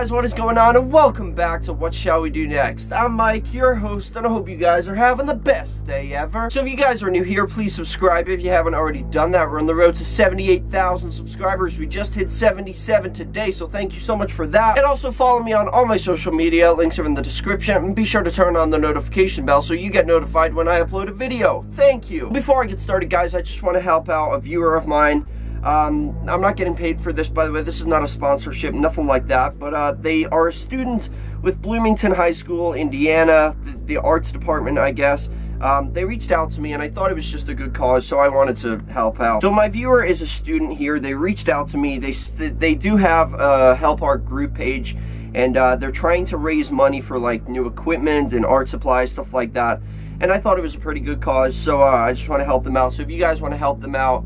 guys, what is going on, and welcome back to What Shall We Do Next. I'm Mike, your host, and I hope you guys are having the best day ever. So if you guys are new here, please subscribe if you haven't already done that. We're on the road to 78,000 subscribers. We just hit 77 today, so thank you so much for that. And also follow me on all my social media. Links are in the description, and be sure to turn on the notification bell so you get notified when I upload a video. Thank you. Before I get started, guys, I just want to help out a viewer of mine. I'm not getting paid for this, by the way. This is not a sponsorship, nothing like that, but they are a student with Bloomington High School, Indiana, the arts department, I guess. They reached out to me, and I thought it was just a good cause, so I wanted to help out. So my viewer is a student here. They reached out to me. They do have a Help Art group page, and they're trying to raise money for like new equipment and art supplies, stuff like that. And I thought it was a pretty good cause, so I just want to help them out. So if you guys want to help them out,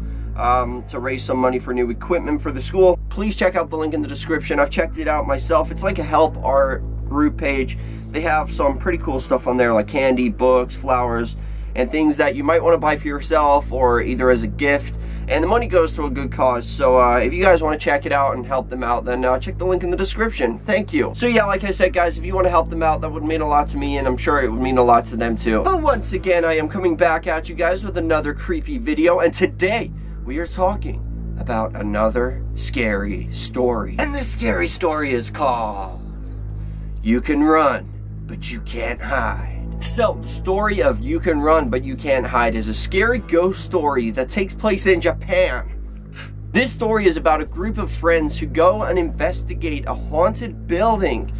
to raise some money for new equipment for the school, please check out the link in the description. I've checked it out myself. It's like a Help Art group page. They have some pretty cool stuff on there, like candy, books, flowers, and things that you might want to buy for yourself or either as a gift, and the money goes to a good cause. So if you guys want to check it out and help them out, then check the link in the description. Thank you. So yeah, like I said, guys, if you want to help them out, that would mean a lot to me, and I'm sure it would mean a lot to them too. But once again, I am coming back at you guys with another creepy video, and today we are talking about another scary story. And this scary story is called You Can Run, But You Can't Hide. So, the story of You Can Run, But You Can't Hide is a scary ghost story that takes place in Japan. This story is about a group of friends who go and investigate a haunted building,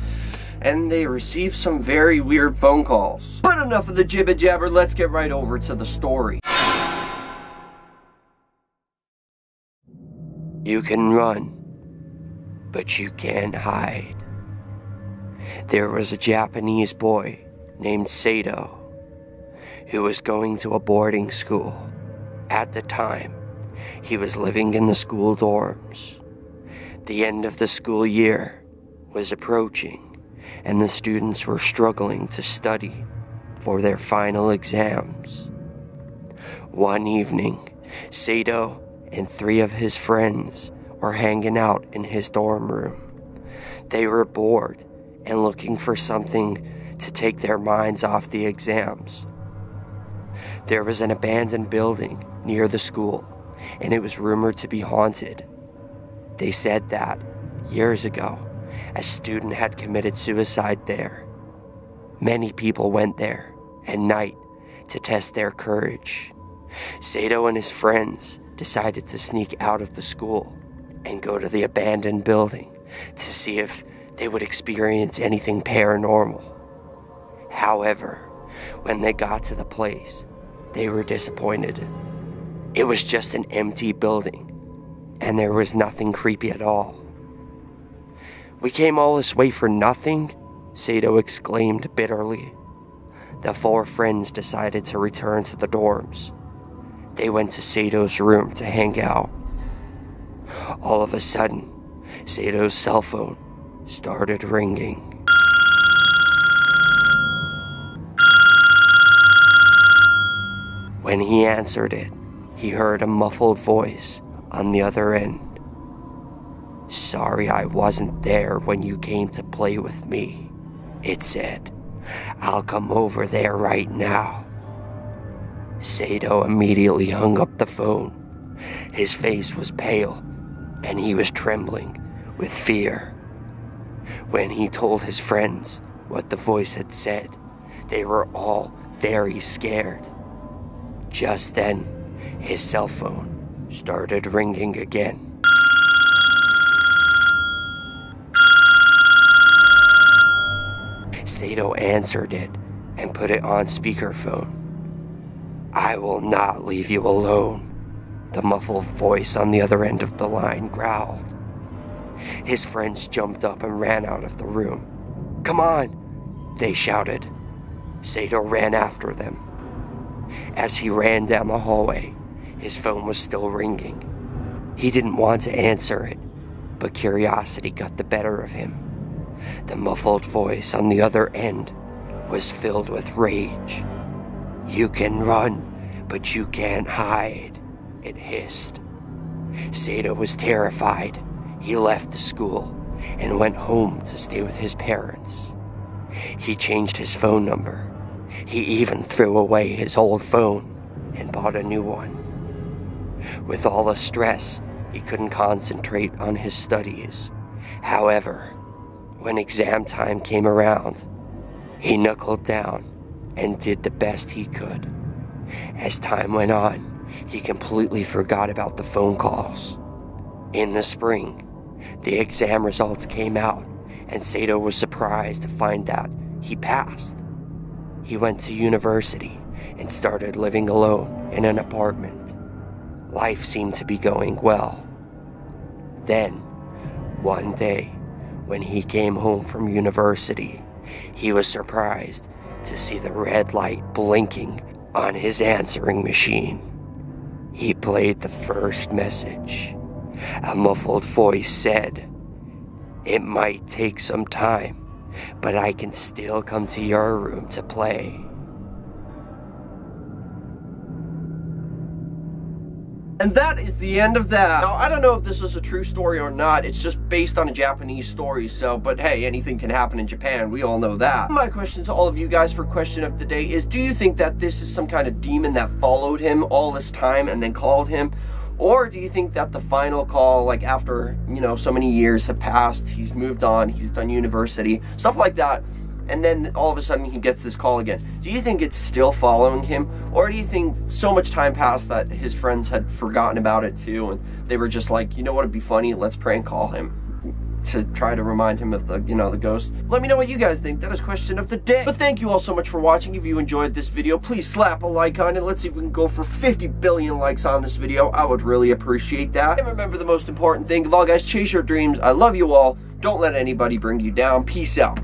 and they receive some very weird phone calls. But enough of the jibber jabber, let's get right over to the story. You can run, but you can't hide. There was a Japanese boy named Sato who was going to a boarding school. At the time, he was living in the school dorms. The end of the school year was approaching, and the students were struggling to study for their final exams. One evening, Sato and 3 of his friends were hanging out in his dorm room. They were bored and looking for something to take their minds off the exams. There was an abandoned building near the school, and it was rumored to be haunted. They said that, years ago, a student had committed suicide there. Many people went there at night to test their courage. Sato and his friends decided to sneak out of the school and go to the abandoned building to see if they would experience anything paranormal. However, when they got to the place, they were disappointed. It was just an empty building, and there was nothing creepy at all. "We came all this way for nothing?" Sato exclaimed bitterly. The 4 friends decided to return to the dorms. They went to Sato's room to hang out. All of a sudden, Sato's cell phone started ringing. When he answered it, he heard a muffled voice on the other end. "Sorry I wasn't there when you came to play with me," it said. "I'll come over there right now." Sato immediately hung up the phone. His face was pale, and he was trembling with fear. When he told his friends what the voice had said, they were all very scared. Just then, his cell phone started ringing again. Sato answered it and put it on speakerphone. "I will not leave you alone," the muffled voice on the other end of the line growled. His friends jumped up and ran out of the room. "Come on," they shouted. Sato ran after them. As he ran down the hallway, his phone was still ringing. He didn't want to answer it, but curiosity got the better of him. The muffled voice on the other end was filled with rage. "You can run, but you can't hide," it hissed. Sato was terrified. He left the school and went home to stay with his parents. He changed his phone number. He even threw away his old phone and bought a new one. With all the stress, he couldn't concentrate on his studies. However, when exam time came around, he knuckled down and did the best he could. As time went on, he completely forgot about the phone calls. In the spring, the exam results came out, and Sato was surprised to find out he passed. He went to university and started living alone in an apartment. Life seemed to be going well. Then, one day, when he came home from university, he was surprised to see the red light blinking on his answering machine. He played the first message. A muffled voice said, "It might take some time, but I can still come to your room to play." And that is the end of that. Now, I don't know if this is a true story or not. It's just based on a Japanese story, but hey, anything can happen in Japan. We all know that. My question to all of you guys for question of the day is, do you think that this is some kind of demon that followed him all this time and then called him? Or do you think that the final call, like after, so many years have passed, he's moved on, he's done university, stuff like that, and then all of a sudden he gets this call again. Do you think it's still following him? Or do you think so much time passed that his friends had forgotten about it too, and they were just like, you know what would be funny? Let's prank call him to try to remind him of the, the ghost. Let me know what you guys think. That is question of the day. But thank you all so much for watching. If you enjoyed this video, please slap a like on it. Let's see if we can go for 50 billion likes on this video. I would really appreciate that. And remember the most important thing of all, guys, chase your dreams. I love you all. Don't let anybody bring you down. Peace out.